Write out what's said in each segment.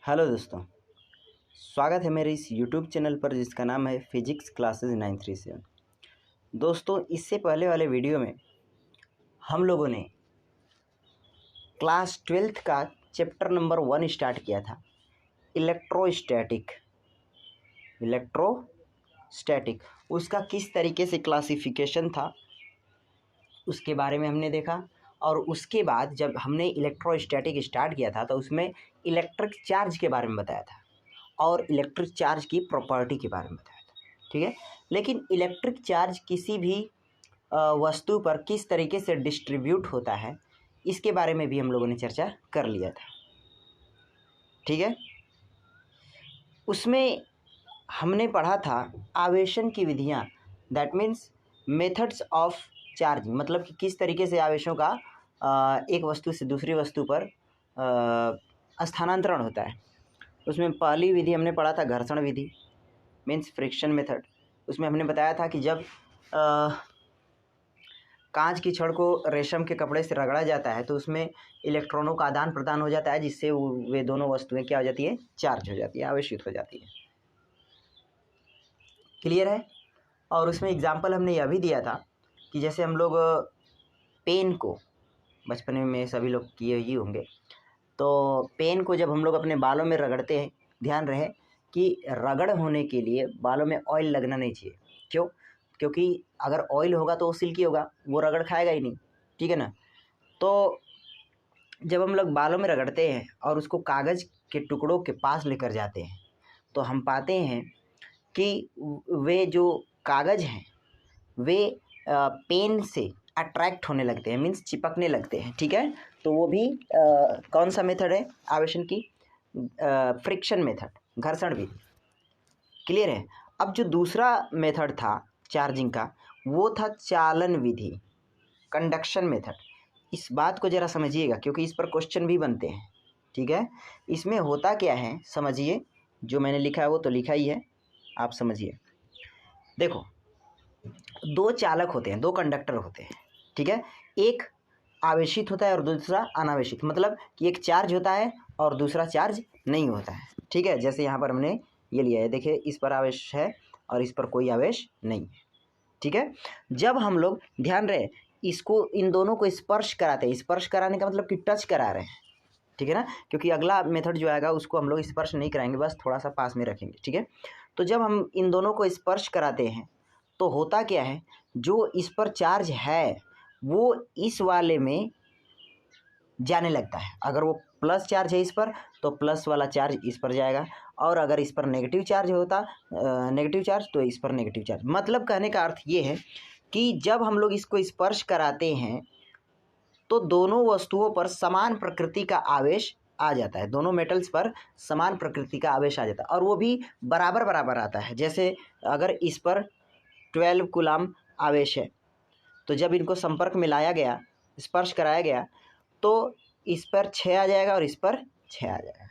Hello दोस्तों, स्वागत है मेरे इस यूट्यूब चैनल पर जिसका नाम है फिजिक्स क्लासेस 937। दोस्तों, इससे पहले वाले वीडियो में हम लोगों ने क्लास 12th का चैप्टर नंबर 1 स्टार्ट किया था, इलेक्ट्रोस्टैटिक। उसका किस तरीके से क्लासिफिकेशन था उसके बारे में हमने देखा। और उसके बाद जब हमने इलेक्ट्रोस्टैटिक स्टार्ट किया था तो उसमें इलेक्ट्रिक चार्ज के बारे में बताया था और इलेक्ट्रिक चार्ज की प्रॉपर्टी के बारे में बताया था। ठीक है, लेकिन इलेक्ट्रिक चार्ज किसी भी वस्तु पर किस तरीके से डिस्ट्रीब्यूट होता है इसके बारे में भी हम लोगों ने चर्चा कर लिया था। ठीक है, उसमें हमने पढ़ा था आवेशन की विधियाँ, that means methods of charging, मतलब कि किस तरीके से आवेशों का एक वस्तु से दूसरी वस्तु पर स्थानांतरण होता है। उसमें पहली विधि हमने पढ़ा था घर्षण विधि, मीन्स फ्रिक्शन मेथड। उसमें हमने बताया था कि जब कांच की छड़ को रेशम के कपड़े से रगड़ा जाता है तो उसमें इलेक्ट्रॉनों का आदान प्रदान हो जाता है, जिससे वे दोनों वस्तुएं क्या हो जाती है, चार्ज हो जाती है, आवेशित हो जाती है। क्लियर है। और उसमें एग्जाम्पल हमने यह भी दिया था कि जैसे हम लोग पेन को बचपन में सभी लोग किए ही होंगे, तो पेन को जब हम लोग अपने बालों में रगड़ते हैं, ध्यान रहे कि रगड़ होने के लिए बालों में ऑयल लगना नहीं चाहिए। क्यों? क्योंकि अगर ऑयल होगा तो वो सिल्की होगा, वो रगड़ खाएगा ही नहीं। ठीक है ना। तो जब हम लोग बालों में रगड़ते हैं और उसको कागज़ के टुकड़ों के पास लेकर जाते हैं तो हम पाते हैं कि वे जो कागज़ हैं वे पेन से अट्रैक्ट होने लगते हैं, मीन्स चिपकने लगते हैं। ठीक है, तो वो भी कौन सा मेथड है आवेशन की? फ्रिक्शन मेथड, घर्षण विधि। क्लियर है। अब जो दूसरा मेथड था चार्जिंग का वो था चालन विधि, कंडक्शन मेथड। इस बात को ज़रा समझिएगा क्योंकि इस पर क्वेश्चन भी बनते हैं। ठीक है, इसमें होता क्या है समझिए, जो मैंने लिखा है वो तो लिखा ही है, आप समझिए। देखो, दो चालक होते हैं, दो कंडक्टर होते हैं। ठीक है, एक आवेशित होता है और दूसरा अनावेशित, मतलब कि एक चार्ज होता है और दूसरा चार्ज नहीं होता है। ठीक है, जैसे यहाँ पर हमने ये लिया है, देखिए इस पर आवेश है और इस पर कोई आवेश नहीं है। ठीक है, जब हम लोग ध्यान रहे इसको, इन दोनों को स्पर्श कराते हैं, स्पर्श कराने का मतलब कि टच करा रहे हैं। ठीक है ना, क्योंकि अगला मेथड जो आएगा उसको हम लोग स्पर्श नहीं कराएंगे, बस थोड़ा सा पास में रखेंगे। ठीक है, तो जब हम इन दोनों को स्पर्श कराते हैं तो होता क्या है, जो इस पर चार्ज है वो इस वाले में जाने लगता है। अगर वो प्लस चार्ज है इस पर तो प्लस वाला चार्ज इस पर जाएगा, और अगर इस पर नेगेटिव चार्ज होता नेगेटिव चार्ज तो इस पर नेगेटिव चार्ज। मतलब कहने का अर्थ ये है कि जब हम लोग इसको स्पर्श कराते हैं तो दोनों वस्तुओं पर समान प्रकृति का आवेश आ जाता है, दोनों मेटल्स पर समान प्रकृति का आवेश आ जाता है और वो भी बराबर बराबर आता है। जैसे अगर इस पर 12 कूलम आवेश है तो जब इनको संपर्क में लाया गया, स्पर्श कराया गया, तो इस पर 6 आ जाएगा और इस पर 6 आ जाएगा।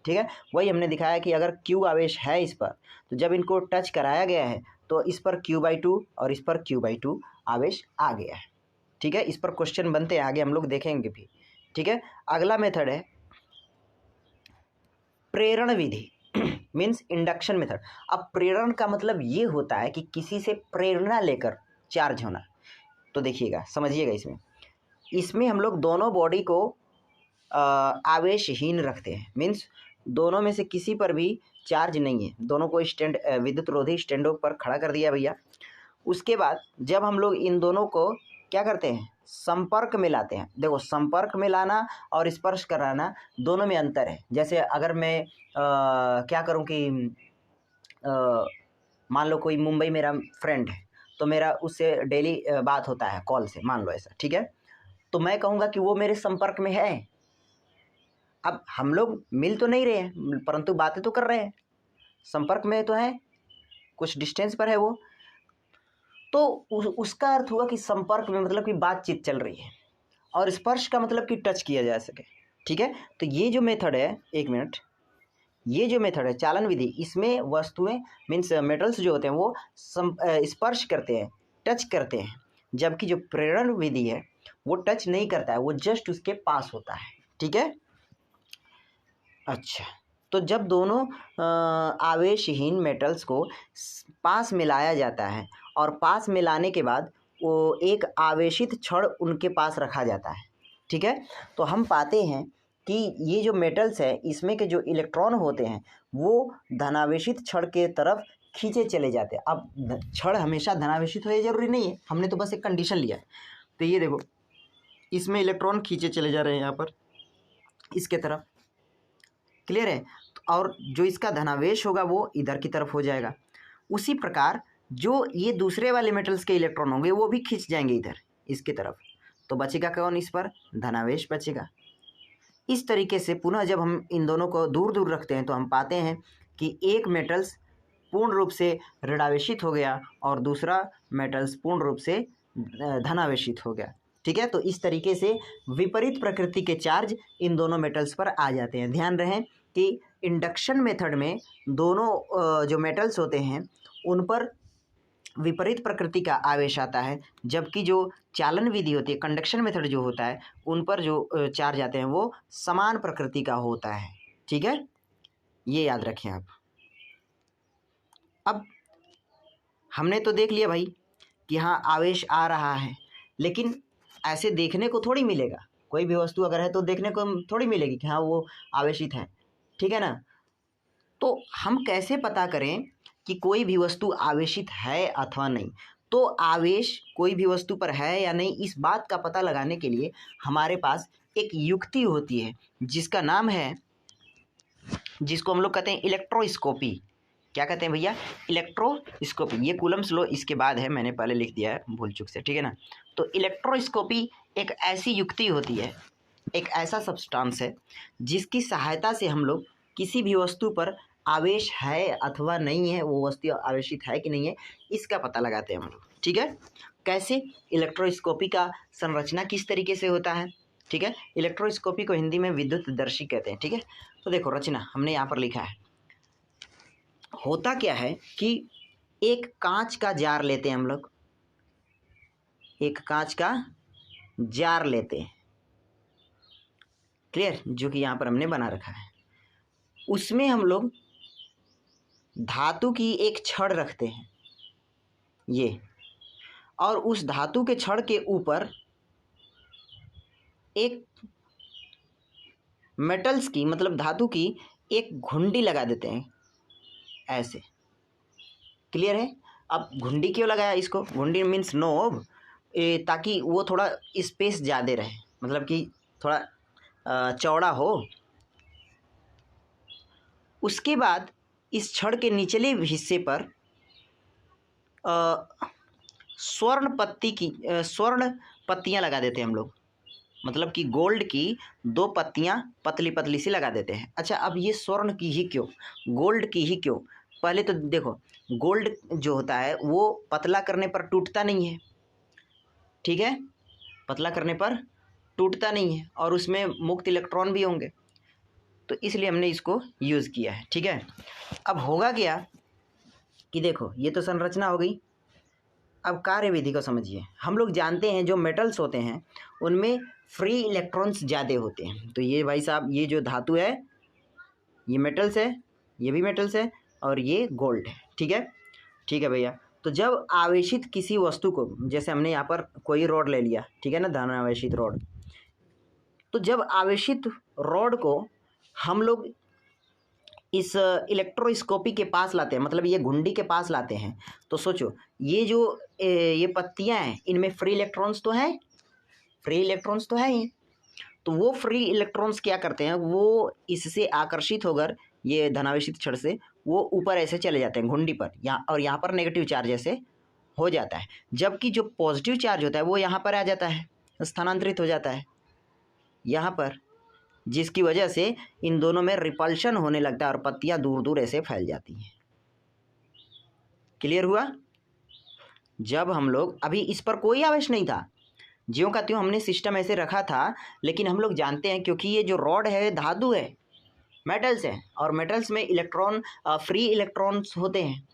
ठीक है, वही हमने दिखाया कि अगर Q आवेश है इस पर तो जब इनको टच कराया गया है तो इस पर Q/2 और इस पर Q/2 आवेश आ गया है। ठीक है, इस पर क्वेश्चन बनते हैं, आगे हम लोग देखेंगे भी। ठीक है, अगला मेथड है प्रेरण विधि, मीन्स इंडक्शन मेथड। अब प्रेरण का मतलब ये होता है कि किसी से प्रेरणा लेकर चार्ज होना। तो देखिएगा, समझिएगा, इसमें हम लोग दोनों बॉडी को आवेशहीन रखते हैं, मीन्स दोनों में से किसी पर भी चार्ज नहीं है, दोनों को स्टैंड विद्युत रोधी स्टैंडों पर खड़ा कर दिया भैया। उसके बाद जब हम लोग इन दोनों को क्या करते हैं, संपर्क में लाते हैं। देखो, संपर्क में लाना और स्पर्श कराना दोनों में अंतर है। जैसे अगर मैं क्या करूं कि मान लो कोई मुंबई मेरा फ्रेंड है तो मेरा उससे डेली बात होता है कॉल से, मान लो ऐसा। ठीक है, तो मैं कहूँगा कि वो मेरे संपर्क में है। अब हम लोग मिल तो नहीं रहे हैं परंतु बातें तो कर रहे हैं, संपर्क में तो है, कुछ डिस्टेंस पर है वो, तो उसका अर्थ हुआ कि संपर्क में मतलब कि बातचीत चल रही है, और स्पर्श का मतलब कि टच किया जा सके। ठीक है, तो ये जो मेथड है, एक मिनट, ये जो मेथड है चालन विधि, इसमें वस्तुएं मीन्स मेटल्स जो होते हैं वो स्पर्श करते हैं, टच करते हैं, जबकि जो प्रेरण विधि है वो टच नहीं करता है, वो जस्ट उसके पास होता है। ठीक है, अच्छा, तो जब दोनों आवेशहीन मेटल्स को पास मिलाया जाता है और पास मिलाने के बाद वो एक आवेशित छड़ उनके पास रखा जाता है, ठीक है। तो हम पाते हैं कि ये जो मेटल्स है इसमें के जो इलेक्ट्रॉन होते हैं वो धनावेशित छड़ के तरफ खींचे चले जाते हैं। अब छड़ हमेशा धनावेशित हो ये जरूरी नहीं है, हमने तो बस एक कंडीशन लिया है। तो ये देखो इसमें इलेक्ट्रॉन खींचे चले जा रहे हैं यहाँ पर इसके तरफ, क्लियर है। और जो इसका धनावेश होगा वो इधर की तरफ हो जाएगा। उसी प्रकार जो ये दूसरे वाले मेटल्स के इलेक्ट्रॉन होंगे वो भी खींच जाएंगे इधर इसके तरफ, तो बचेगा कौन, इस पर धनावेश बचेगा। इस तरीके से पुनः जब हम इन दोनों को दूर दूर रखते हैं तो हम पाते हैं कि एक मेटल्स पूर्ण रूप से ऋणावेशित हो गया और दूसरा मेटल्स पूर्ण रूप से धनावेशित हो गया, ठीक है। तो इस तरीके से विपरीत प्रकृति के चार्ज इन दोनों मेटल्स पर आ जाते हैं। ध्यान रहे कि इंडक्शन मेथड में दोनों जो मेटल्स होते हैं उन पर विपरीत प्रकृति का आवेश आता है, जबकि जो चालन विधि होती है, कंडक्शन मेथड जो होता है, उन पर जो चार्ज आते हैं वो समान प्रकृति का होता है, ठीक है। ये याद रखें आप। अब हमने तो देख लिया भाई कि हाँ आवेश आ रहा है, लेकिन ऐसे देखने को थोड़ी मिलेगा। कोई भी वस्तु अगर है तो देखने को थोड़ी मिलेगी कि हाँ वो आवेशित है, ठीक है ना। तो हम कैसे पता करें कि कोई भी वस्तु आवेशित है अथवा नहीं? तो आवेश कोई भी वस्तु पर है या नहीं, इस बात का पता लगाने के लिए हमारे पास एक युक्ति होती है जिसका नाम है, जिसको हम लोग कहते हैं इलेक्ट्रोस्कोपी। क्या कहते हैं भैया? इलेक्ट्रोस्कोपी। ये कूलम्स लॉ इसके बाद है, मैंने पहले लिख दिया है भूल चूक से, ठीक है ना। तो इलेक्ट्रोस्कोपी एक ऐसी युक्ति होती है, एक ऐसा सब्सटेंस है जिसकी सहायता से हम लोग किसी भी वस्तु पर आवेश है अथवा नहीं है, वो वस्तु आवेशित है कि नहीं है, इसका पता लगाते हैं हम लोग, ठीक है। कैसे? इलेक्ट्रोस्कोपी का संरचना किस तरीके से होता है, ठीक है। इलेक्ट्रोस्कोपी को हिंदी में विद्युतदर्शी कहते हैं, ठीक है। तो देखो रचना हमने यहाँ पर लिखा है। होता क्या है कि एक कांच का जार लेते हैं हम लोग, एक कांच का जार लेते हैं, क्लियर, जो कि यहाँ पर हमने बना रखा है। उसमें हम लोग धातु की एक छड़ रखते हैं ये, और उस धातु के छड़ के ऊपर एक मेटल्स की, मतलब धातु की एक घुंडी लगा देते हैं ऐसे, क्लियर है। अब घुंडी क्यों लगाया इसको? घुंडी मीन्स नोब, ताकि वो थोड़ा स्पेस ज़्यादा रहे, मतलब कि थोड़ा चौड़ा हो। उसके बाद इस छड़ के निचले हिस्से पर स्वर्ण पत्तियां लगा देते हैं हम लोग, मतलब कि गोल्ड की 2 पत्तियां पतली पतली सी लगा देते हैं। अच्छा, अब ये स्वर्ण की ही क्यों, गोल्ड की ही क्यों? पहले तो देखो, गोल्ड जो होता है वो पतला करने पर टूटता नहीं है, ठीक है, पतला करने पर टूटता नहीं है और उसमें मुक्त इलेक्ट्रॉन भी होंगे, तो इसलिए हमने इसको यूज़ किया है, ठीक है। अब होगा क्या कि देखो ये तो संरचना हो गई। अब कार्यविधि को समझिए। हम लोग जानते हैं जो मेटल्स होते हैं उनमें फ्री इलेक्ट्रॉन्स ज़्यादा होते हैं। तो ये भाई साहब, ये जो धातु है ये मेटल्स है, ये भी मेटल्स है, और ये गोल्ड है, ठीक है, ठीक है भैया। तो जब आवेशित किसी वस्तु को, जैसे हमने यहाँ पर कोई रॉड ले लिया, ठीक है ना, धन आवेशित रॉड, तो जब आवेशित रॉड को हम लोग इस इलेक्ट्रोस्कोपी के पास लाते हैं, मतलब ये घुंडी के पास लाते हैं, तो सोचो ये जो ये पत्तियां हैं इनमें फ्री इलेक्ट्रॉन्स तो हैं, फ्री इलेक्ट्रॉन्स तो है ही। तो वो फ्री इलेक्ट्रॉन्स क्या करते हैं, वो इससे आकर्षित होकर ये धनावेशित छड़ से वो ऊपर ऐसे चले जाते हैं घुंडी पर, यहाँ, और यहाँ पर नेगेटिव चार्ज ऐसे हो जाता है, जबकि जो पॉजिटिव चार्ज होता है वो यहाँ पर आ जाता है, स्थानांतरित हो जाता है यहाँ पर, जिसकी वजह से इन दोनों में रिपल्शन होने लगता है और पत्तियां दूर दूर ऐसे फैल जाती हैं। क्लियर हुआ? जब हम लोग, अभी इस पर कोई आवेश नहीं था, ज्यों का त्यों हमने सिस्टम ऐसे रखा था, लेकिन हम लोग जानते हैं क्योंकि ये जो रॉड है धातु है, मेटल्स है, और मेटल्स में इलेक्ट्रॉन फ्री इलेक्ट्रॉन्स होते हैं।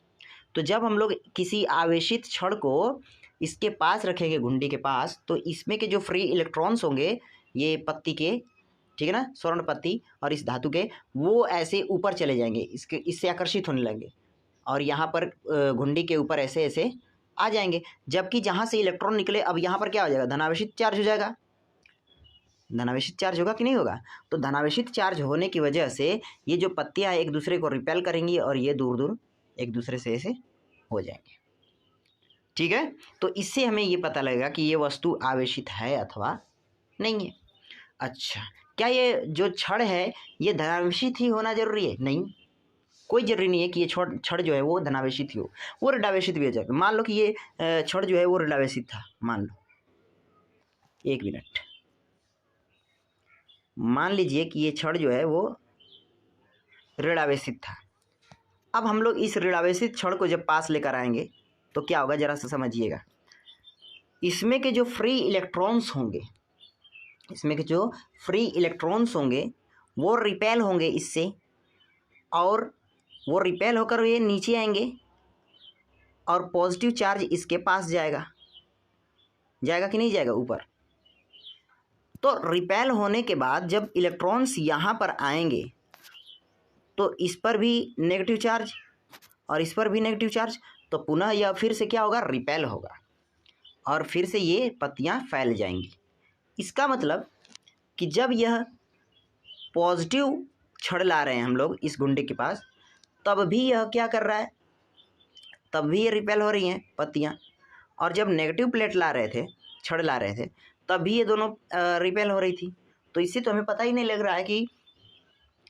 तो जब हम लोग किसी आवेशित छड़ को इसके पास रखेंगे, घुंडी के पास, तो इसमें के जो फ्री इलेक्ट्रॉन्स होंगे ये पत्ती के, ठीक है ना, स्वर्ण पत्ती और इस धातु के, वो ऐसे ऊपर चले जाएंगे, इससे आकर्षित होने लगेंगे और यहाँ पर घुंडी के ऊपर ऐसे ऐसे आ जाएंगे। जबकि जहाँ से इलेक्ट्रॉन निकले अब यहाँ पर क्या हो जाएगा, धनावेशित चार्ज हो जाएगा। धनावेशित चार्ज होगा कि नहीं होगा? तो धनावेशित चार्ज होने की वजह से ये जो पत्तियाँ एक दूसरे को रिपेल करेंगी और ये दूर दूर एक दूसरे से ऐसे हो जाएंगे। ठीक है, तो इससे हमें ये पता लगेगा कि ये वस्तु आवेशित है अथवा नहीं है। अच्छा, क्या ये जो छड़ है ये धनावेशित ही होना जरूरी है? नहीं, कोई जरूरी नहीं है कि ये छड़ जो है वो धनावेशित ही हो, वो ऋणावेशित भी हो जाएगा। मान लो कि ये छड़ जो है वो ऋणावेशित था, मान लो, एक मिनट, मान लीजिए कि ये छड़ जो है वो ऋणावेशित था। अब हम लोग इस ऋणावेशित छड़ को जब पास लेकर आएंगे तो क्या होगा, जरा सा समझिएगा। इसमें के जो फ्री इलेक्ट्रॉन्स होंगे, इसमें के जो फ्री इलेक्ट्रॉन्स होंगे वो रिपेल होंगे इससे, और वो रिपेल होकर ये नीचे आएंगे और पॉजिटिव चार्ज इसके पास जाएगा, जाएगा कि नहीं जाएगा ऊपर। तो रिपेल होने के बाद जब इलेक्ट्रॉन्स यहाँ पर आएंगे तो इस पर भी नेगेटिव चार्ज और इस पर भी नेगेटिव चार्ज, तो पुनः यह फिर से क्या होगा, रिपेल होगा और फिर से ये पत्तियाँ फैल जाएंगी। इसका मतलब कि जब यह पॉजिटिव छड़ ला रहे हैं हम लोग इस गुंडे के पास, तब भी यह क्या कर रहा है, तब भी ये रिपेल हो रही हैं पत्तियाँ, और जब नेगेटिव प्लेट ला रहे थे, छड़ ला रहे थे, तब भी ये दोनों रिपेल हो रही थी। तो इससे तो हमें पता ही नहीं लग रहा है कि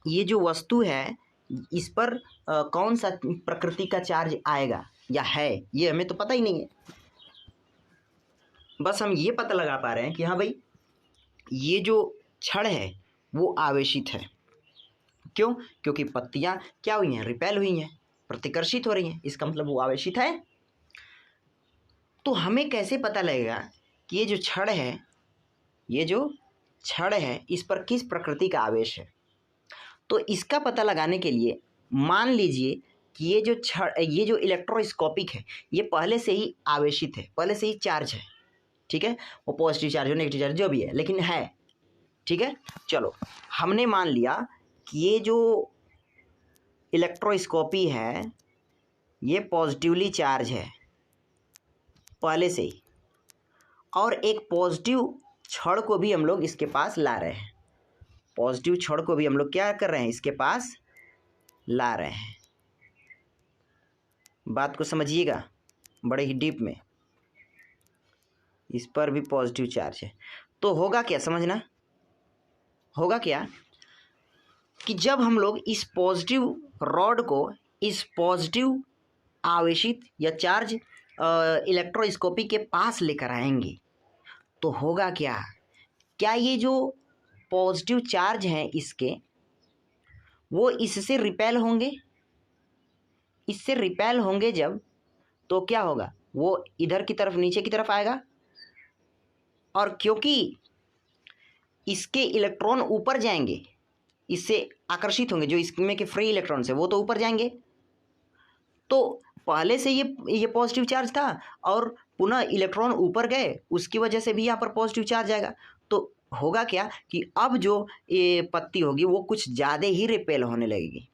ये जो वस्तु है इस पर कौन सा प्रकृति का चार्ज आएगा या है, ये हमें तो पता ही नहीं है। बस हम ये पता लगा पा रहे हैं कि हाँ भाई ये जो छड़ है वो आवेशित है। क्यों? क्योंकि पत्तियाँ क्या हुई हैं, रिपेल हुई हैं, प्रतिकर्षित हो रही हैं, इसका मतलब वो आवेशित है। तो हमें कैसे पता लगेगा कि ये जो छड़ है, ये जो छड़ है इस पर किस प्रकृति का आवेश है? तो इसका पता लगाने के लिए मान लीजिए कि ये जो छड़, ये जो इलेक्ट्रोस्कोपिक है, ये पहले से ही आवेशित है, पहले से ही चार्ज है, ठीक है, वो पॉजिटिव चार्ज हो नेगेटिव चार्ज जो भी है, लेकिन है, ठीक है। चलो, हमने मान लिया कि ये जो इलेक्ट्रोस्कोपी है ये पॉजिटिवली चार्ज है पहले से ही, और एक पॉजिटिव छड़ को भी हम लोग इसके पास ला रहे हैं, पॉजिटिव छड़ को भी हम लोग क्या कर रहे हैं, इसके पास ला रहे हैं। बात को समझिएगा बड़े ही डीप में, इस पर भी पॉजिटिव चार्ज है। तो होगा क्या, समझना, होगा क्या कि जब हम लोग इस पॉजिटिव रॉड को इस पॉजिटिव आवेशित या चार्ज इलेक्ट्रोस्कोपी के पास लेकर आएंगे तो होगा क्या, क्या ये जो पॉजिटिव चार्ज हैं इसके, वो इससे रिपेल होंगे, इससे रिपेल होंगे जब, तो क्या होगा, वो इधर की तरफ नीचे की तरफ आएगा, और क्योंकि इसके इलेक्ट्रॉन ऊपर जाएंगे, इससे आकर्षित होंगे, जो इसमें के फ्री इलेक्ट्रॉन्स है वो तो ऊपर जाएंगे, तो पहले से ये पॉजिटिव चार्ज था और पुनः इलेक्ट्रॉन ऊपर गए, उसकी वजह से भी यहाँ पर पॉजिटिव चार्ज आएगा। तो होगा क्या कि अब जो ये पत्ती होगी वो कुछ ज़्यादा ही रिपेल होने लगेगी,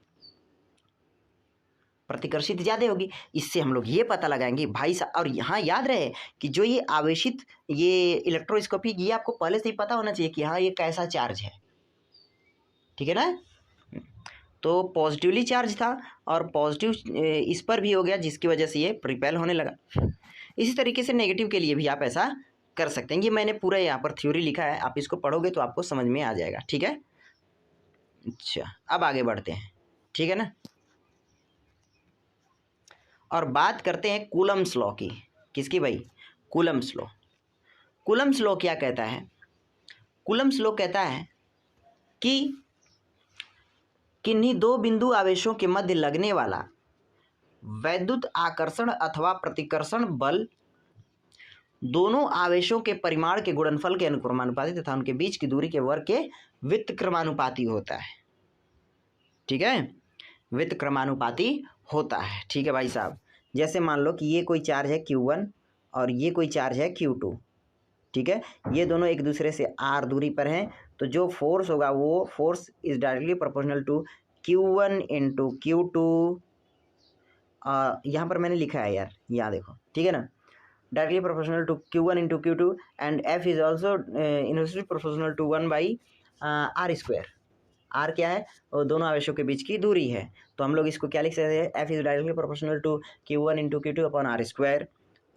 प्रतिकर्षित ज़्यादा होगी। इससे हम लोग ये पता लगाएंगे भाई साहब, और यहाँ याद रहे कि जो ये आवेशित ये इलेक्ट्रोस्कोपी, ये आपको पहले से ही पता होना चाहिए कि हाँ ये कैसा चार्ज है, ठीक है ना। तो पॉजिटिवली चार्ज था और पॉजिटिव इस पर भी हो गया, जिसकी वजह से ये रिपेल होने लगा। इसी तरीके से नेगेटिव के लिए भी आप ऐसा कर सकते हैं। ये मैंने पूरा यहाँ पर थ्योरी लिखा है, आप इसको पढ़ोगे तो आपको समझ में आ जाएगा, ठीक है। अच्छा, अब आगे बढ़ते हैं, ठीक है ना, और बात करते हैं कूलम्स लॉ की। किसकी भाई? Coulomb's law. कूलम्स लॉ क्या कहता है? कूलम्स लॉ कहता है कि किन्हीं दो बिंदु आवेशों के मध्य लगने वाला वैद्युत आकर्षण अथवा प्रतिकर्षण बल दोनों आवेशों के परिमाण के गुणनफल के अनुक्रमानुपाती तथा उनके बीच की दूरी के वर्ग के व्युत्क्रमानुपाती होता है, ठीक है, व्युत्क्रमानुपाती होता है, ठीक है भाई साहब। जैसे मान लो कि ये कोई चार्ज है Q1 और ये कोई चार्ज है Q2, ठीक है, ये दोनों एक दूसरे से R दूरी पर हैं, तो जो फोर्स होगा वो force is directly proportional to Q1 into Q2। यहाँ पर मैंने लिखा है यार, यहाँ देखो, ठीक है ना, directly proportional to Q1 into Q2 and F is also inversely proportional to 1/r²। R क्या है, और दोनों आवेशों के बीच की दूरी है। तो हम लोग इसको क्या लिख सकते हैं, F is directly proportional to Q1 into Q2 upon r²।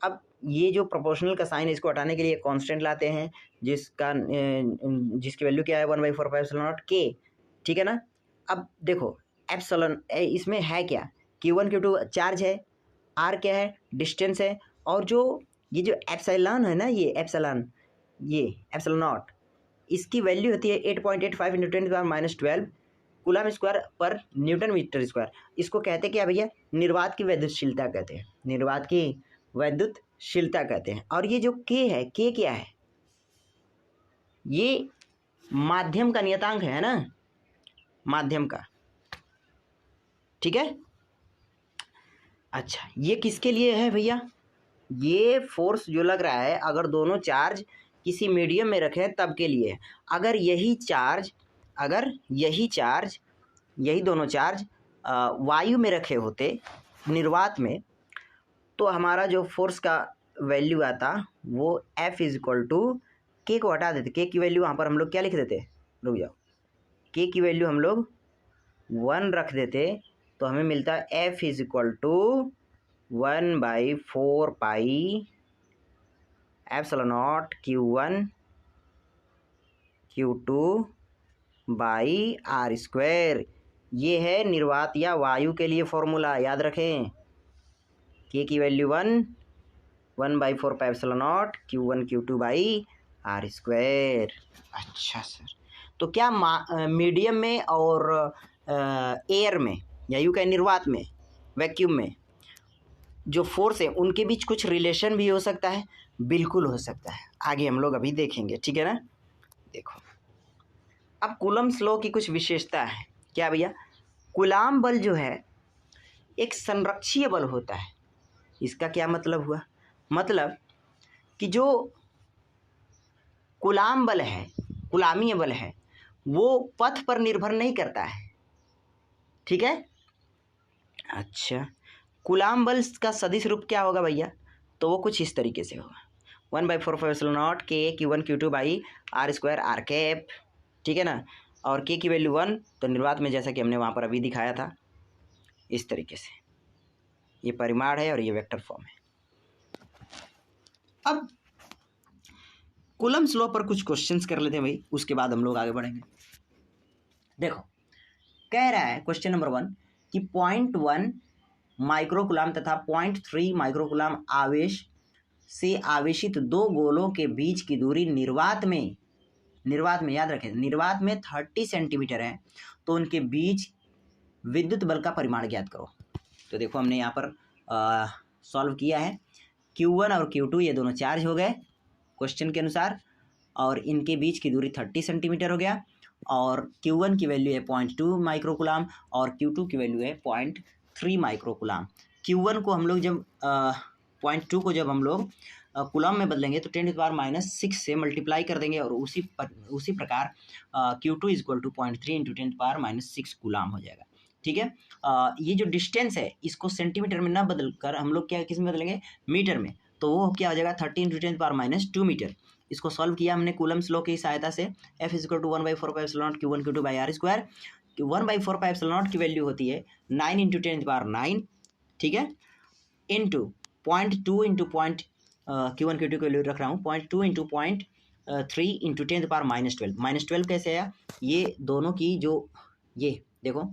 अब ये जो प्रोपोर्शनल का साइन है इसको हटाने के लिए कांस्टेंट लाते हैं जिसकी वैल्यू क्या है 1/4πε0k, ठीक है ना। अब देखो एप्सिलॉन इसमें है क्या, Q1 Q2 चार्ज है, R क्या है, डिस्टेंस है, और जो ये जो एप्सिलॉन है ना, ये एप्सिलॉन नॉट, इसकी वैल्यू होती है 8.85 इंटू 10⁻12 कूलम स्क्वायर पर न्यूटन मीटर स्क्वायर। इसको कहते क्या भैया, निर्वात की वैद्युतशीलता कहते हैं, निर्वात की वैद्युतशीलता कहते हैं। और ये जो K है, K क्या है, ये माध्यम का नियतांक है ना, माध्यम का, ठीक है। अच्छा, ये किसके लिए है भैया, ये फोर्स जो लग रहा है अगर दोनों चार्ज किसी मीडियम में रखें तब के लिए। अगर यही दोनों चार्ज वायु में रखे होते निर्वात में, तो हमारा जो फोर्स का वैल्यू आता वो F is equal to K को हटा देते, K की वैल्यू वहाँ पर हम लोग क्या लिख देते, रुक जाओ, K की वैल्यू हम लोग 1 रख देते, तो हमें मिलता है F is equal to 1/4πε0 Q1 Q2 r²। ये है निर्वात या वायु के लिए फॉर्मूला, याद रखें। K की वैल्यू 1/4πε0 Q1 Q2 r²। अच्छा सर, तो क्या मीडियम में और एयर में या यूँ कहें निर्वात में, वैक्यूम में जो फोर्स है उनके बीच कुछ रिलेशन भी हो सकता है, बिल्कुल हो सकता है, आगे हम लोग अभी देखेंगे, ठीक है ना। देखो अब कूलम्ब्स लॉ की कुछ विशेषता है, क्या भैया, कूलाम बल जो है एक संरक्षीय बल होता है। इसका क्या मतलब हुआ, मतलब कि जो कूलाम बल है, कूलामीय बल है, वो पथ पर निर्भर नहीं करता है, ठीक है। अच्छा, कूलाम बल का सदिश रूप क्या होगा भैया, तो वो कुछ इस तरीके से होगा 1/4πε0 K Q1 Q2 r², ठीक है ना। और K की वैल्यू 1, तो निर्वात में जैसा कि हमने वहाँ पर अभी दिखाया था इस तरीके से, ये परिमाण है और ये वेक्टर फॉर्म है। अब कूलम्ब्स लॉ पर कुछ क्वेश्चंस कर लेते हैं भाई, उसके बाद हम लोग आगे बढ़ेंगे। देखो कह रहा है क्वेश्चन नंबर 1 कि 0.1 माइक्रोकूलाम तथा 0.3 माइक्रोकूलाम आवेश से आवेशित दो गोलों के बीच की दूरी निर्वात में याद रखें, निर्वात में 30 सेंटीमीटर है, तो उनके बीच विद्युत बल का परिमाण ज्ञात करो। तो देखो हमने यहाँ पर सॉल्व किया है, Q1 और Q2 ये दोनों चार्ज हो गए क्वेश्चन के अनुसार, और इनके बीच की दूरी 30 सेंटीमीटर हो गया, और Q1 की वैल्यू है 0.2 माइक्रोकूलाम और Q2 की वैल्यू है 0.3 माइक्रोकूलाम। Q1 को हम लोग जब 0.2 को जब हम लोग कूलाम में बदलेंगे तो 10⁻⁻6 से मल्टीप्लाई कर देंगे, और उसी प्रकार Q2 is equal to 0.3 into 10⁻⁻6 coulomb हो जाएगा, ठीक है। ये जो डिस्टेंस है इसको सेंटीमीटर में ना बदल कर हम लोग क्या किस में बदलेंगे, मीटर में, तो वो क्या हो जाएगा 30 इंटू 10⁻⁻2 मीटर। इसको सॉल्व किया हमने कूलम्ब्स लॉ की सहायता से, F is equal to 1/4πε0 Q1 Q2 r²। 1/4πε0 की वैल्यू होती है 9 इंटू 10⁻9, ठीक है, इंटू 0.2 इंटू Q1 Q2 की वैल्यू रख रहा हूँ 0.2 इंटू 0.3 इंटू 10⁻12। -12 कैसे आया, ये दोनों की जो ये देखो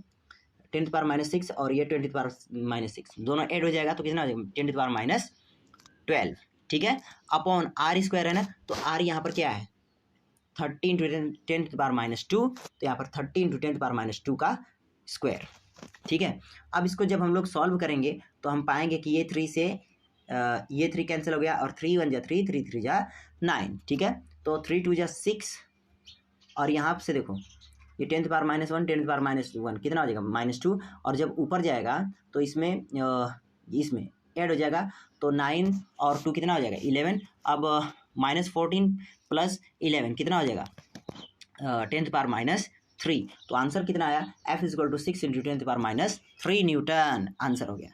10⁻6 और ये 10⁻6 दोनों ऐड हो जाएगा तो कितना हो जाएगा 10⁻12, ठीक है, अपॉन r² है ना, तो r यहाँ पर क्या है 30 इंटू 10⁻2, तो यहाँ पर 30 इंटू 10⁻2 का स्क्वायर, ठीक है। अब इसको जब हम लोग सॉल्व करेंगे तो हम पाएंगे कि ये 3 से ये 3 कैंसिल हो गया, और 3 1 जा 3, 3 3 जा 9, ठीक है, तो 3 2 जा 6, और यहाँ से देखो ये 10⁻1 10⁻1 कितना हो जाएगा -2, और जब ऊपर जाएगा तो इसमें ऐड हो जाएगा, तो 9 और 2 कितना हो जाएगा 11, अब -14 प्लस 11 कितना हो जाएगा 10⁻³ तो आंसर कितना आया, F = 6 × 10⁻³ न्यूटन आंसर हो गया।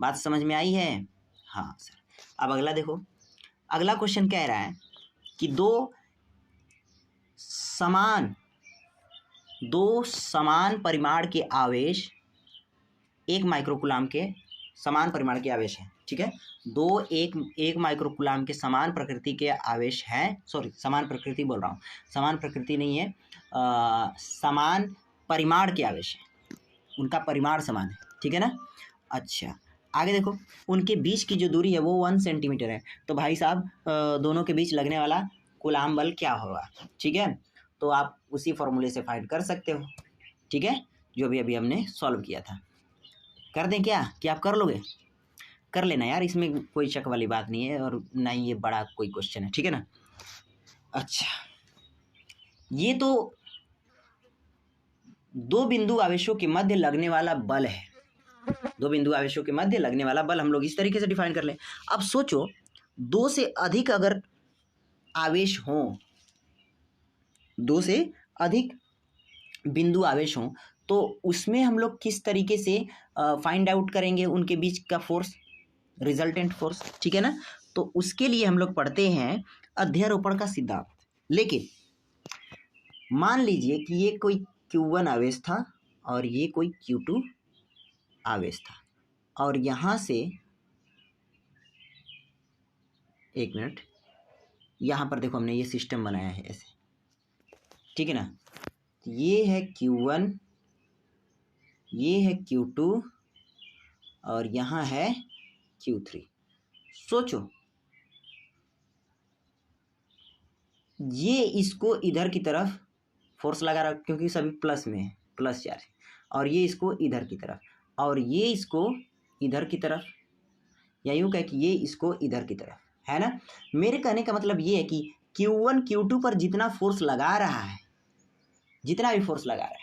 बात समझ में आई है? हाँ सर। अब अगला देखो, अगला क्वेश्चन कह रहा है कि दो समान परिमाण के आवेश 1 माइक्रोकूलाम के समान परिमाण के आवेश हैं, ठीक है। एक माइक्रोकूलाम के समान प्रकृति के आवेश हैं, सॉरी समान प्रकृति बोल रहा हूँ, समान प्रकृति नहीं है, समान परिमाण के आवेश हैं, उनका परिमाण समान है, ठीक है ना। अच्छा आगे देखो, उनके बीच की जो दूरी है वो 1 सेंटीमीटर है। तो भाई साहब दोनों के बीच लगने वाला कूलाम बल क्या होगा, ठीक है। तो आप उसी फॉर्मूले से फाइंड कर सकते हो, ठीक है, जो भी अभी हमने सॉल्व किया था। कर दें क्या कि आप कर लोगे? कर लेना यार, इसमें कोई शक वाली बात नहीं है और ना ही ये बड़ा कोई क्वेश्चन है, ठीक है ना। अच्छा, ये तो दो बिंदु आवेशों के मध्य लगने वाला बल है, दो बिंदु आवेशों के मध्य लगने वाला बल हम लोग इस तरीके से डिफाइन कर लें। अब सोचो, दो से अधिक अगर आवेश हों, दो से अधिक बिंदु आवेश हों, तो उसमें हम लोग किस तरीके से फाइंड आउट करेंगे उनके बीच का फोर्स, रिजल्टेंट फोर्स, ठीक है ना। तो उसके लिए हम लोग पढ़ते हैं अध्यारोपण का सिद्धांत। लेकिन मान लीजिए कि ये कोई Q1 आवेश था और ये कोई Q2 आवेश था, और यहाँ से एक मिनट, यहाँ पर देखो हमने ये सिस्टम बनाया है ऐसे, ठीक है ना। ये है Q1, ये है Q2 और यहाँ है Q3। सोचो, ये इसको इधर की तरफ फोर्स लगा रहा, क्योंकि सभी प्लस में है, प्लस चार्ज, और ये इसको इधर की तरफ, और ये इसको इधर की तरफ, या यूँ कहे कि ये इसको इधर की तरफ, है ना। मेरे कहने का मतलब ये है कि Q1 Q2 पर जितना फोर्स लगा रहा है, जितना भी फोर्स लगा रहा है,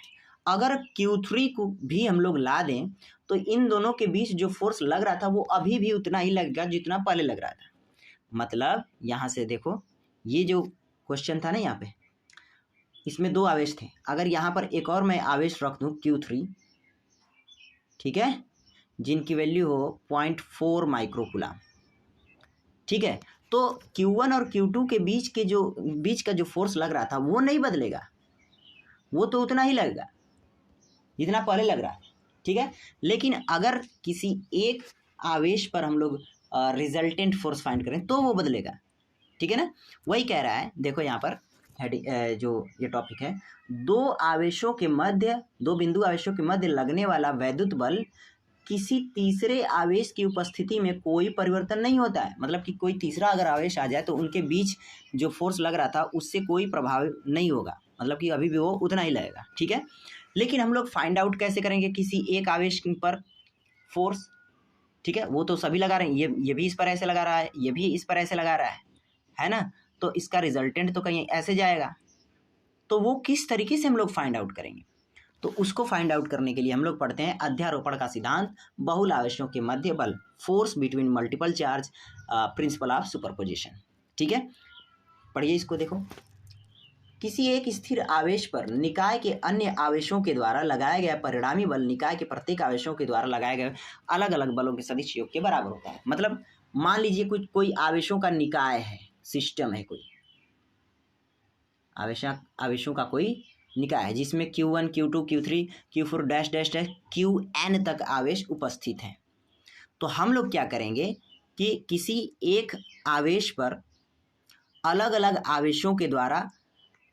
अगर Q3 को भी हम लोग ला दें तो इन दोनों के बीच जो फोर्स लग रहा था वो अभी भी उतना ही लगेगा जितना पहले लग रहा था। मतलब यहाँ से देखो, ये जो क्वेश्चन था ना, यहाँ पे इसमें दो आवेश थे, अगर यहाँ पर एक और मैं आवेश रख दूँ Q3, ठीक है, जिनकी वैल्यू हो 0.4 माइक्रोकूलाम, ठीक है, तो Q1 और Q2 के बीच का जो फोर्स लग रहा था वो नहीं बदलेगा, वो तो उतना ही लगेगा जितना पहले लग रहा है, ठीक है। लेकिन अगर किसी एक आवेश पर हम लोग रिजल्टेंट फोर्स फाइंड करें तो वो बदलेगा, ठीक है ना। वही कह रहा है, देखो यहाँ पर जो ये टॉपिक है, दो बिंदु आवेशों के मध्य लगने वाला वैद्युत बल किसी तीसरे आवेश की उपस्थिति में कोई परिवर्तन नहीं होता है। मतलब कि कोई तीसरा अगर आवेश आ जाए तो उनके बीच जो फोर्स लग रहा था उससे कोई प्रभाव नहीं होगा, मतलब कि अभी भी वो उतना ही लगेगा, ठीक है। लेकिन हम लोग फाइंड आउट कैसे करेंगे किसी एक आवेश पर फोर्स, ठीक है, वो तो सभी लगा रहे हैं, ये भी इस पर ऐसे लगा रहा है, ये भी इस पर ऐसे लगा रहा है ना, तो इसका रिजल्टेंट तो कहीं ऐसे जाएगा। तो वो किस तरीके से हम लोग फाइंड आउट करेंगे, तो उसको फाइंड आउट करने के लिए हम लोग पढ़ते हैं अध्यारोपण का सिद्धांत, बहुल आवेशों के मध्य बल, force between multiple charge, principle of superposition, ठीक है। पढ़िए इसको, देखो, किसी एक स्थिर आवेश पर निकाय के अन्य आवेशों के द्वारा लगाया गया परिणामी बल निकाय के प्रत्येक आवेशों के द्वारा लगाए गए अलग अलग बलों के सदिश योग के बराबर होता है। मतलब मान लीजिए कोई आवेशों का निकाय है, सिस्टम है, कोई आवेशों का कोई निकाय है जिसमें Q1 Q2 Q3 Q4 dash dash dash Qn तक आवेश उपस्थित हैं। तो हम लोग क्या करेंगे कि किसी एक आवेश पर अलग अलग आवेशों के द्वारा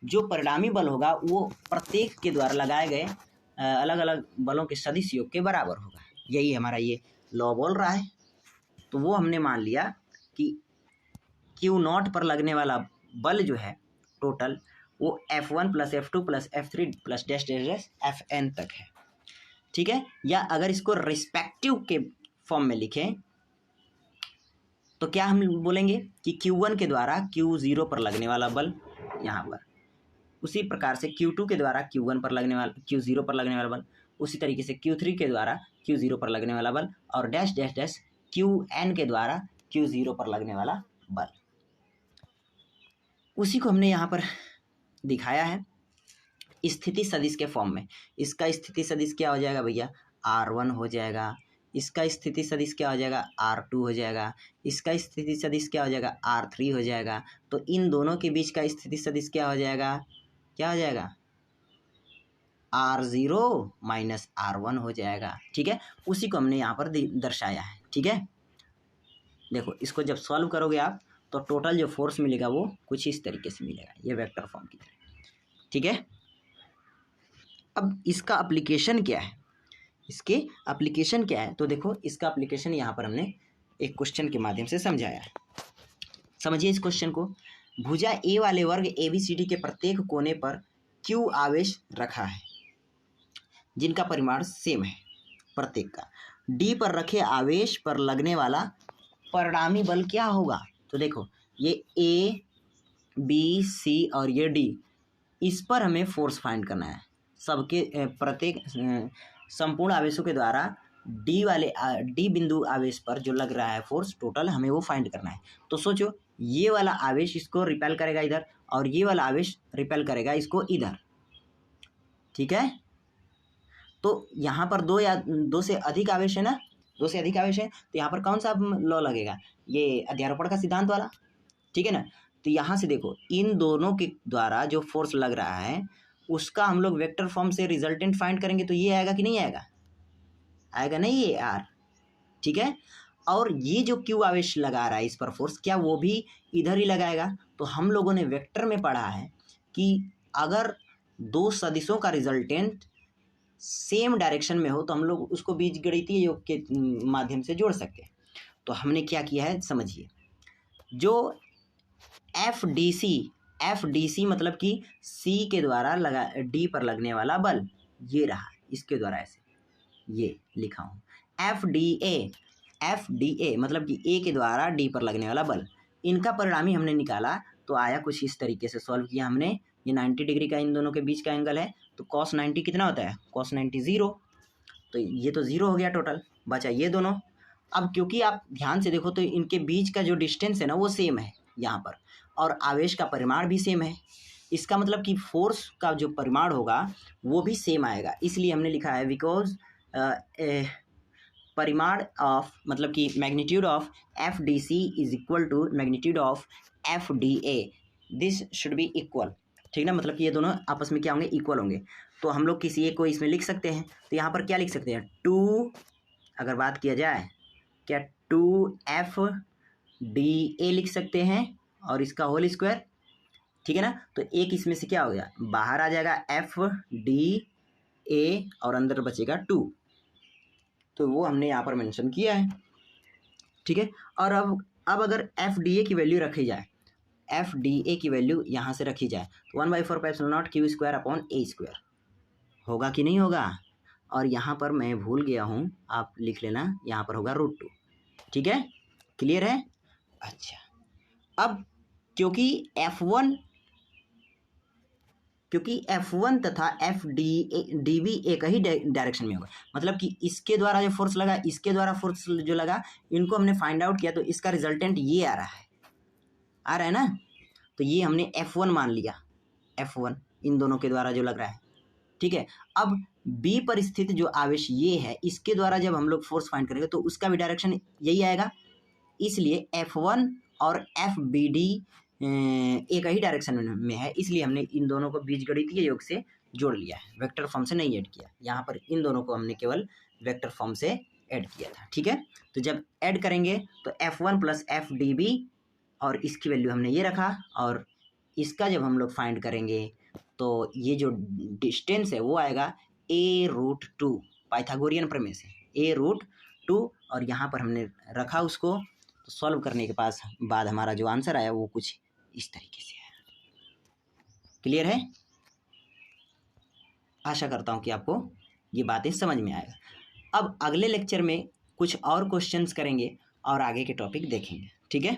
जो परिणामी बल होगा वो प्रत्येक के द्वारा लगाए गए अलग अलग बलों के सदिश योग के बराबर होगा। यही हमारा ये लॉ बोल रहा है। तो वो हमने मान लिया कि Q0 पर लगने वाला बल जो है टोटल, वो F1 + F2 + F3 + dash dash dash Fn तक है, ठीक है। या अगर इसको रिस्पेक्टिव के फॉर्म में लिखें तो क्या हम बोलेंगे कि Q1 के द्वारा Q0 पर लगने वाला बल यहाँ पर, उसी प्रकार से Q2 के द्वारा Q0 पर लगने वाला बल, उसी तरीके से Q3 के द्वारा Q0 पर लगने वाला बल, और डैश डैश डैश Qn के द्वारा Q0 पर लगने वाला बल। उसी को हमने यहाँ पर दिखाया है। स्थिति सदिश के फॉर्म में। इसका स्थिति सदिश क्या हो जाएगा भैया, R1 हो जाएगा। इसका स्थिति सदिश क्या हो जाएगा, R2 हो जाएगा। इसका स्थिति सदिश क्या हो जाएगा, R3 हो जाएगा। तो इन दोनों के बीच का स्थिति सदिश क्या हो जाएगा, क्या हो जाएगा, R0 माइनस R1 हो जाएगा। ठीक है, उसी को हमने यहाँ पर दर्शाया है। ठीक है, देखो इसको जब सॉल्व करोगे आप तो टोटल जो फोर्स मिलेगा वो कुछ इस तरीके से मिलेगा, ये वेक्टर फॉर्म की तरह। ठीक है, अब इसका एप्लीकेशन क्या है, इसके एप्लीकेशन क्या है, तो देखो इसका एप्लीकेशन यहाँ पर हमने एक क्वेश्चन के माध्यम से समझाया है। समझिए इस क्वेश्चन को। भुजा ए वाले वर्ग ABCD के प्रत्येक कोने पर Q आवेश रखा है जिनका परिमाण सेम है प्रत्येक का। D पर रखे आवेश पर लगने वाला परिणामी बल क्या होगा। तो देखो ये A, B, C और ये D, इस पर हमें फोर्स फाइंड करना है। सबके प्रत्येक संपूर्ण आवेशों के द्वारा D बिंदु आवेश पर जो लग रहा है फोर्स टोटल, हमें वो फाइंड करना है। तो सोचो ये वाला आवेश इसको रिपेल करेगा इधर, और ये वाला आवेश रिपेल करेगा इसको इधर। ठीक है, तो यहाँ पर दो से अधिक आवेश है ना, दो से अधिक आवेश है, तो यहाँ पर कौन सा लॉ लगेगा, ये अध्यारोपण का सिद्धांत वाला। ठीक है ना, तो यहाँ से देखो इन दोनों के द्वारा जो फोर्स लग रहा है उसका हम लोग वेक्टर फॉर्म से रिजल्टेंट फाइंड करेंगे, तो ये आएगा कि नहीं आएगा, आएगा नहीं ये R। ठीक है, और ये जो Q आवेश लगा रहा है इस पर फोर्स, क्या वो भी इधर ही लगाएगा। तो हम लोगों ने वेक्टर में पढ़ा है कि अगर दो सदिशों का रिजल्टेंट सेम डायरेक्शन में हो तो हम लोग उसको बीजगणितीय योग के माध्यम से जोड़ सकते हैं। तो हमने क्या किया है समझिए, जो FDC मतलब कि C के द्वारा लगा D पर लगने वाला बल ये रहा, इसके द्वारा ऐसे ये लिखा हूँ। FDA मतलब कि A के द्वारा D पर लगने वाला बल, इनका परिणामी हमने निकाला तो आया कुछ इस तरीके से। सॉल्व किया हमने, ये 90 डिग्री का इन दोनों के बीच का एंगल है, तो cos 90 कितना होता है, cos 90 0, तो ये तो 0 हो गया टोटल, बचा ये दोनों। अब क्योंकि आप ध्यान से देखो तो इनके बीच का जो डिस्टेंस है ना वो सेम है यहाँ पर, और आवेश का परिमाण भी सेम है। इसका मतलब कि फोर्स का जो परिमाण होगा वो भी सेम आएगा, इसलिए हमने लिखा है बिकॉज परिमाण ऑफ मतलब कि magnitude of FDC is equal to magnitude of FDA, this should be equal. ठीक ना, मतलब कि ये दोनों आपस में क्या होंगे, इक्वल होंगे। तो हम लोग किसी एक को इसमें लिख सकते हैं, तो यहाँ पर क्या लिख सकते हैं, 2 अगर बात किया जाए क्या 2FDA लिख सकते हैं और इसका होल स्क्वायर। ठीक है ना, तो एक इसमें से क्या हो गया, बाहर आ जाएगा FDA और अंदर बचेगा 2, तो वो हमने यहाँ पर मेंशन किया है। ठीक है, और अब अगर FDA की वैल्यू रखी जाए, FDA की वैल्यू यहाँ से रखी जाए तो 1/4 Q² A² होगा कि नहीं होगा। और यहाँ पर मैं भूल गया हूँ, आप लिख लेना, यहाँ पर होगा √2। ठीक है, क्लियर है। अच्छा, अब क्योंकि F1 तथा FDB एक ही डायरेक्शन में होगा, मतलब कि इसके द्वारा जो फोर्स लगा, इसके द्वारा फोर्स जो लगा, इनको हमने फाइंड आउट किया, तो इसका रिजल्टेंट ये आ रहा है ना, तो ये हमने F1 मान लिया, F1 इन दोनों के द्वारा जो लग रहा है। ठीक है, अब B पर स्थित जो आवेश ये है, इसके द्वारा जब हम लोग फोर्स फाइंड करेंगे तो उसका भी डायरेक्शन यही आएगा, इसलिए F1 और FBD एक ही डायरेक्शन में है, इसलिए हमने इन दोनों को बीजगणितीय योग से जोड़ लिया है, वेक्टर फॉर्म से नहीं ऐड किया। यहाँ पर इन दोनों को हमने केवल वेक्टर फॉर्म से ऐड किया था। ठीक है, तो जब ऐड करेंगे तो F1 + FDB और इसकी वैल्यू हमने ये रखा, और इसका जब हम लोग फाइंड करेंगे तो ये जो डिस्टेंस है वो आएगा A√2, पाइथागोरियन प्रमेय से A√2, और यहाँ पर हमने रखा उसको, तो सॉल्व करने के बाद हमारा जो आंसर आया वो कुछ इस तरीके से है। क्लियर है, आशा करता हूँ कि आपको ये बातें समझ में आएगा। अब अगले लेक्चर में कुछ और क्वेश्चंस करेंगे और आगे के टॉपिक देखेंगे। ठीक है।